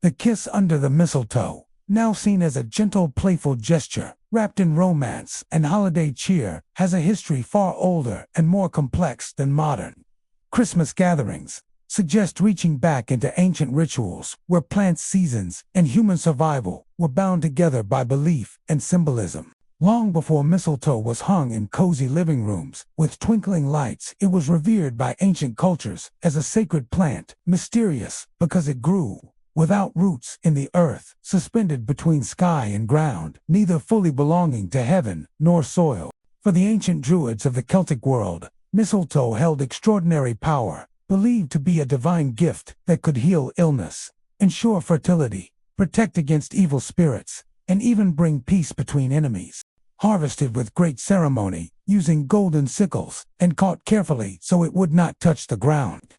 The kiss under the mistletoe, now seen as a gentle, playful gesture, wrapped in romance and holiday cheer, has a history far older and more complex than modern. Christmas gatherings suggest reaching back into ancient rituals where plant seasons and human survival were bound together by belief and symbolism. Long before mistletoe was hung in cozy living rooms with twinkling lights, it was revered by ancient cultures as a sacred plant, mysterious because it grew without roots in the earth, suspended between sky and ground, neither fully belonging to heaven nor soil. For the ancient Druids of the Celtic world, mistletoe held extraordinary power, believed to be a divine gift that could heal illness, ensure fertility, protect against evil spirits, and even bring peace between enemies. Harvested with great ceremony, using golden sickles, and caught carefully so it would not touch the ground.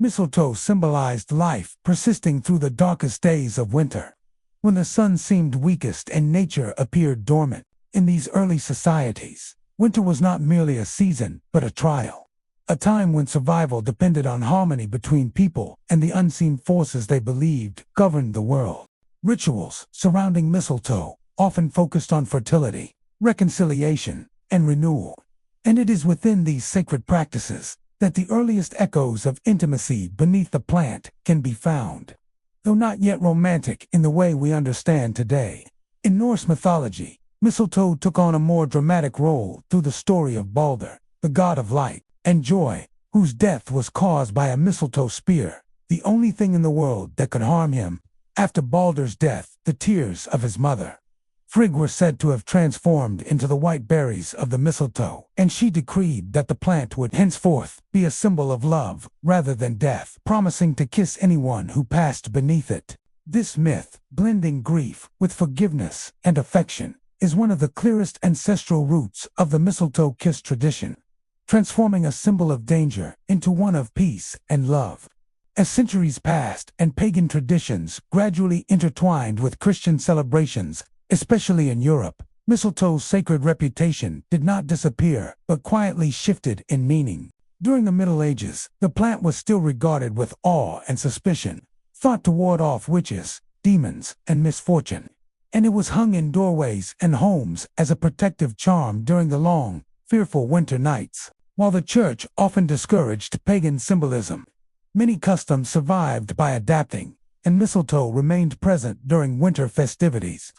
Mistletoe symbolized life persisting through the darkest days of winter, when the sun seemed weakest and nature appeared dormant. In these early societies, winter was not merely a season, but a trial. A time when survival depended on harmony between people and the unseen forces they believed governed the world. Rituals surrounding mistletoe often focused on fertility, reconciliation, and renewal. And it is within these sacred practices that the earliest echoes of intimacy beneath the plant can be found, though not yet romantic in the way we understand today. In Norse mythology, mistletoe took on a more dramatic role through the story of Balder, the god of light and joy, whose death was caused by a mistletoe spear, the only thing in the world that could harm him. After Balder's death, the tears of his mother, Frigg, were said to have transformed into the white berries of the mistletoe, and she decreed that the plant would henceforth be a symbol of love rather than death, promising to kiss anyone who passed beneath it. This myth, blending grief with forgiveness and affection, is one of the clearest ancestral roots of the mistletoe kiss tradition, transforming a symbol of danger into one of peace and love. As centuries passed and pagan traditions gradually intertwined with Christian celebrations, especially in Europe, mistletoe's sacred reputation did not disappear, but quietly shifted in meaning. During the Middle Ages, the plant was still regarded with awe and suspicion, thought to ward off witches, demons, and misfortune. And it was hung in doorways and homes as a protective charm during the long, fearful winter nights. While the church often discouraged pagan symbolism, many customs survived by adapting, and mistletoe remained present during winter festivities,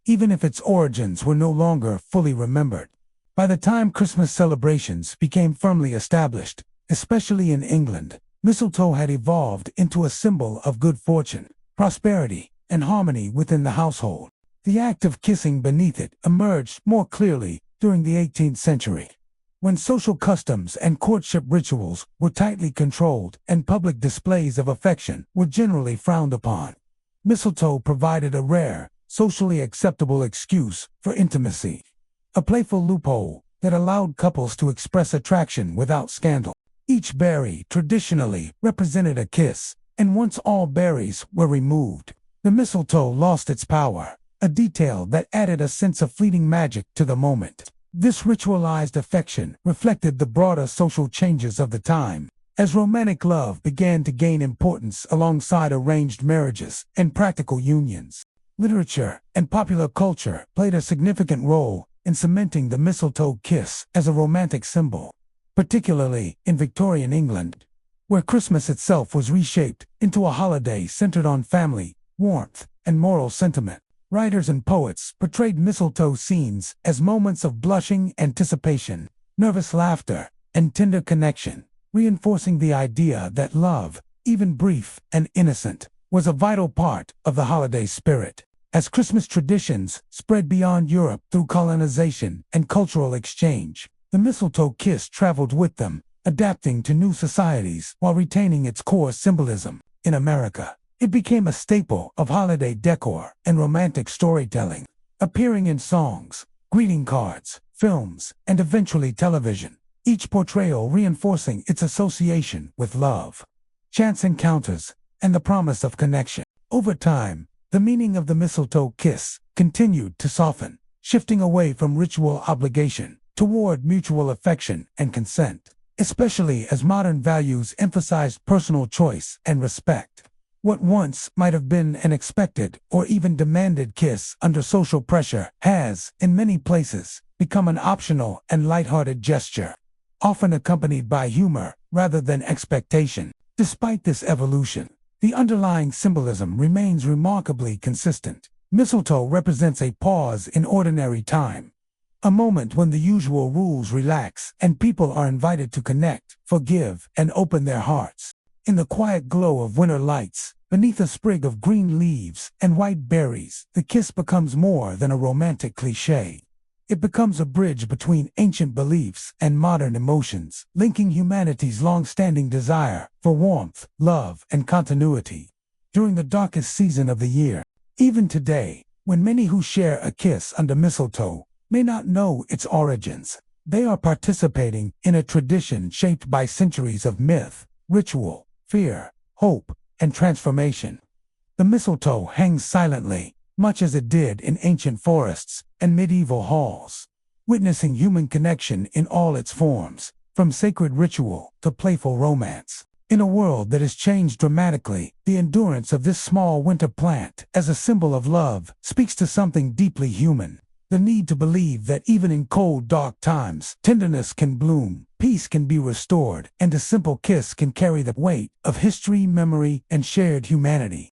even if its origins were no longer fully remembered. By the time Christmas celebrations became firmly established, especially in England, mistletoe had evolved into a symbol of good fortune, prosperity, and harmony within the household. The act of kissing beneath it emerged more clearly during the 18th century, when social customs and courtship rituals were tightly controlled and public displays of affection were generally frowned upon. Mistletoe provided a rare, socially acceptable excuse for intimacy, a playful loophole that allowed couples to express attraction without scandal. Each berry traditionally represented a kiss, and once all berries were removed, the mistletoe lost its power, a detail that added a sense of fleeting magic to the moment. This ritualized affection reflected the broader social changes of the time, as romantic love began to gain importance alongside arranged marriages and practical unions. Literature and popular culture played a significant role in cementing the mistletoe kiss as a romantic symbol, particularly in Victorian England, where Christmas itself was reshaped into a holiday centered on family, warmth, and moral sentiment. Writers and poets portrayed mistletoe scenes as moments of blushing anticipation, nervous laughter, and tender connection, reinforcing the idea that love, even brief and innocent, was a vital part of the holiday spirit. As Christmas traditions spread beyond Europe through colonization and cultural exchange, the mistletoe kiss traveled with them, adapting to new societies while retaining its core symbolism. In America, it became a staple of holiday decor and romantic storytelling, appearing in songs, greeting cards, films, and eventually television, each portrayal reinforcing its association with love, chance encounters, and the promise of connection. Over time, the meaning of the mistletoe kiss continued to soften, shifting away from ritual obligation toward mutual affection and consent, especially as modern values emphasized personal choice and respect. What once might have been an expected or even demanded kiss under social pressure has, in many places, become an optional and lighthearted gesture, often accompanied by humor rather than expectation. Despite this evolution, the underlying symbolism remains remarkably consistent. Mistletoe represents a pause in ordinary time, a moment when the usual rules relax and people are invited to connect, forgive, and open their hearts. In the quiet glow of winter lights, beneath a sprig of green leaves and white berries, the kiss becomes more than a romantic cliché. It becomes a bridge between ancient beliefs and modern emotions, linking humanity's long-standing desire for warmth, love, and continuity during the darkest season of the year. Even today, when many who share a kiss under mistletoe may not know its origins, they are participating in a tradition shaped by centuries of myth, ritual, fear, hope, and transformation. The mistletoe hangs silently, much as it did in ancient forests and medieval halls, witnessing human connection in all its forms, from sacred ritual to playful romance. In a world that has changed dramatically, the endurance of this small winter plant as a symbol of love speaks to something deeply human. The need to believe that even in cold, dark times, tenderness can bloom, peace can be restored, and a simple kiss can carry the weight of history, memory, and shared humanity.